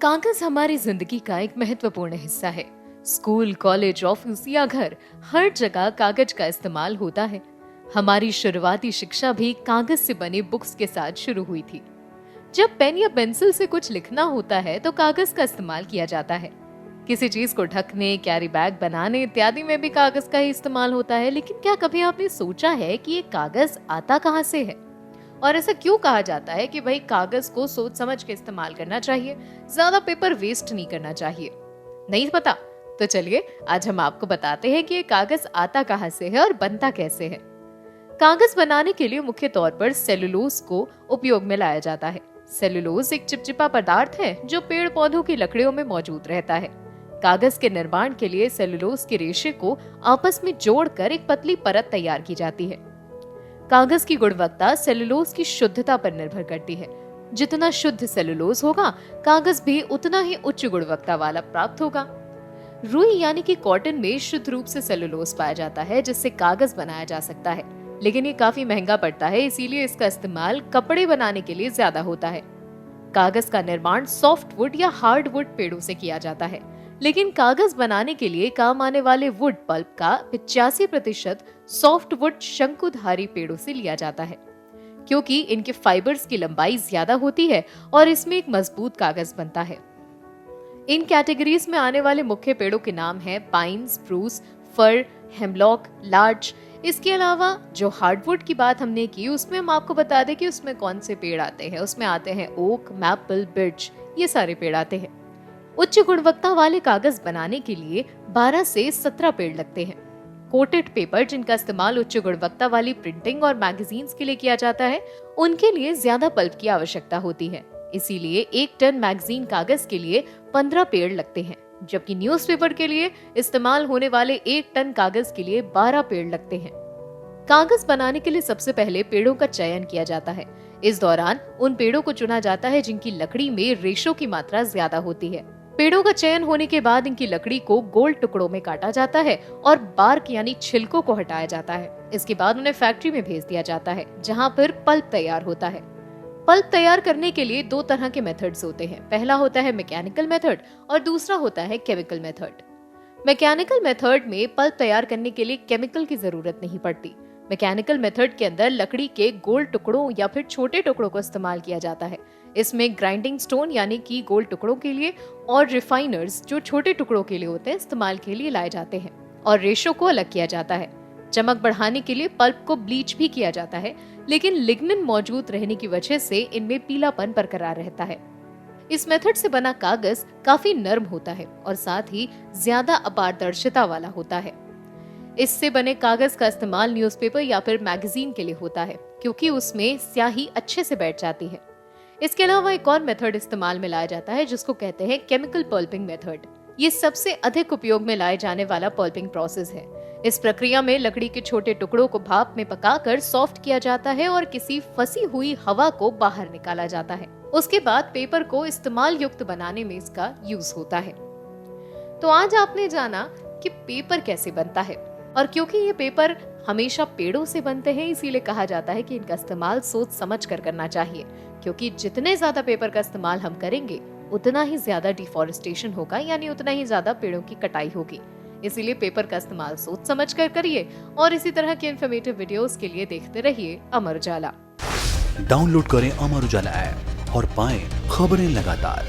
कागज हमारी जिंदगी का एक महत्वपूर्ण हिस्सा है। स्कूल, कॉलेज, ऑफिस या घर, हर जगह कागज का इस्तेमाल होता है। हमारी शुरुआती शिक्षा भी कागज से बने बुक्स के साथ शुरू हुई थी। जब पेन या पेंसिल से कुछ लिखना होता है तो कागज का इस्तेमाल किया जाता है। किसी चीज को ढकने, कैरी बैग बनाने इत्यादि में भी कागज का ही इस्तेमाल होता है। लेकिन क्या कभी आपने सोचा है कि ये कागज आता कहाँ से है और ऐसा क्यों कहा जाता है कि भाई कागज को सोच समझ के इस्तेमाल करना चाहिए, ज्यादा पेपर वेस्ट नहीं करना चाहिए? नहीं पता? तो चलिए आज हम आपको बताते हैं कि ये कागज आता कहाँ से है और बनता कैसे है। कागज बनाने के लिए मुख्य तौर पर सेलुलोज को उपयोग में लाया जाता है। सेलुलोज एक चिपचिपा पदार्थ है जो पेड़ पौधों की लकड़ियों में मौजूद रहता है। कागज के निर्माण के लिए सेलुलोज के रेशे को आपस में जोड़कर एक पतली परत तैयार की जाती है। कागज की गुणवत्ता सेलुलोज की शुद्धता पर निर्भर करती है। जितना शुद्ध सेलुलोज होगा, कागज भी उतना ही उच्च गुणवत्ता वाला प्राप्त होगा। रुई यानी कि कॉटन में शुद्ध रूप से सेलुलोज पाया जाता है, जिससे कागज बनाया जा सकता है। लेकिन ये काफी महंगा पड़ता है, इसीलिए इसका इस्तेमाल कपड़े बनाने के लिए ज्यादा होता है। कागज का निर्माण सॉफ्ट वुड या हार्ड वुड पेड़ों से किया जाता है। लेकिन कागज बनाने के लिए काम आने वाले वुड पल्प का 85% सॉफ्ट वुड शंकुधारी पेड़ों से लिया जाता है, क्योंकि इनके फाइबर्स की लंबाई ज्यादा होती है और इसमें एक मजबूत कागज बनता है। इन कैटेगरीज में आने वाले मुख्य पेड़ों के नाम हैं पाइन, स्प्रूस, फर, हेमलॉक, लार्च। इसके अलावा जो हार्डवुड की बात हमने की, उसमें हम आपको बता दें कि उसमें कौन से पेड़ आते हैं। उसमें आते हैं ओक, मैपल, बिर्च, ये सारे पेड़ आते हैं। उच्च गुणवत्ता वाले कागज बनाने के लिए 12 से 17 पेड़ लगते हैं। कोटेड पेपर, जिनका इस्तेमाल उच्च गुणवत्ता वाली प्रिंटिंग और मैगजीन्स के लिए किया जाता है, उनके लिए ज्यादा पल्प की आवश्यकता होती है। इसीलिए 1 टन मैगजीन कागज के लिए 15 पेड़ लगते हैं, जबकि न्यूज़पेपर के लिए इस्तेमाल होने वाले 1 टन कागज के लिए 12 पेड़ लगते हैं। कागज बनाने के लिए सबसे पहले पेड़ों का चयन किया जाता है। इस दौरान उन पेड़ों को चुना जाता है जिनकी लकड़ी में रेशों की मात्रा ज्यादा होती है। पेड़ों का चयन होने के बाद इनकी लकड़ी को गोल टुकड़ों में काटा जाता है और बार्क यानी छिलकों को हटाया जाता है। इसके बाद उन्हें फैक्ट्री में भेज दिया जाता है, जहां पर पल्प तैयार होता है। पल्प तैयार करने के लिए 2 तरह के मेथड्स होते हैं। पहला होता है मैकेनिकल मेथड और दूसरा होता है केमिकल मेथड। मैकेनिकल मेथड में पल्प तैयार करने के लिए केमिकल की जरूरत नहीं पड़ती। मैकेनिकल मेथड के अंदर लकड़ी के गोल टुकड़ों या फिर छोटे टुकड़ों को इस्तेमाल किया जाता है। इसमें ग्राइंडिंग स्टोन यानी कि गोल टुकड़ों के लिए और रिफाइनर्स, जो छोटे टुकड़ों के लिए होते हैं, इस्तेमाल के लिए लाए जाते हैं और रेशों को अलग किया जाता है। चमक बढ़ाने के लिए पल्प को ब्लीच भी किया जाता है, लेकिन लिग्निन मौजूद रहने की वजह से इनमें पीलापन बरकरार रहता है। इस मेथड से बना कागज काफी नरम होता है और साथ ही ज्यादा अपारदर्शिता वाला होता है। इससे बने कागज का इस्तेमाल न्यूज़पेपर या फिर मैगजीन के लिए होता है, क्योंकि उसमें स्याही अच्छे से बैठ जाती है। इसके अलावा एक और मेथड इस्तेमाल में लाया जाता है, जिसको कहते हैं केमिकल पल्पिंग मेथड। ये सबसे अधिक उपयोग में लाए जाने वाला पल्पिंग प्रोसेस है। इस प्रक्रिया में लकड़ी के छोटे टुकड़ों को भाप में पकाकर सॉफ्ट किया जाता है और किसी फंसी हुई हवा को बाहर निकाला जाता है। उसके बाद पेपर को इस्तेमाल युक्त बनाने में इसका यूज होता है। तो आज आपने जाना कि पेपर कैसे बनता है, और क्योंकि ये पेपर हमेशा पेड़ों से बनते हैं, इसीलिए कहा जाता है कि इनका इस्तेमाल सोच समझ कर करना चाहिए, क्योंकि जितने ज्यादा पेपर का इस्तेमाल हम करेंगे उतना ही ज्यादा डिफॉरेस्टेशन होगा, यानी उतना ही ज्यादा पेड़ों की कटाई होगी। इसीलिए पेपर का इस्तेमाल सोच समझ कर करिए और इसी तरह के इन्फॉर्मेटिव वीडियोस के लिए देखते रहिए अमर उजाला। डाउनलोड करें अमर उजाला ऐप और पाएं खबरें लगातार।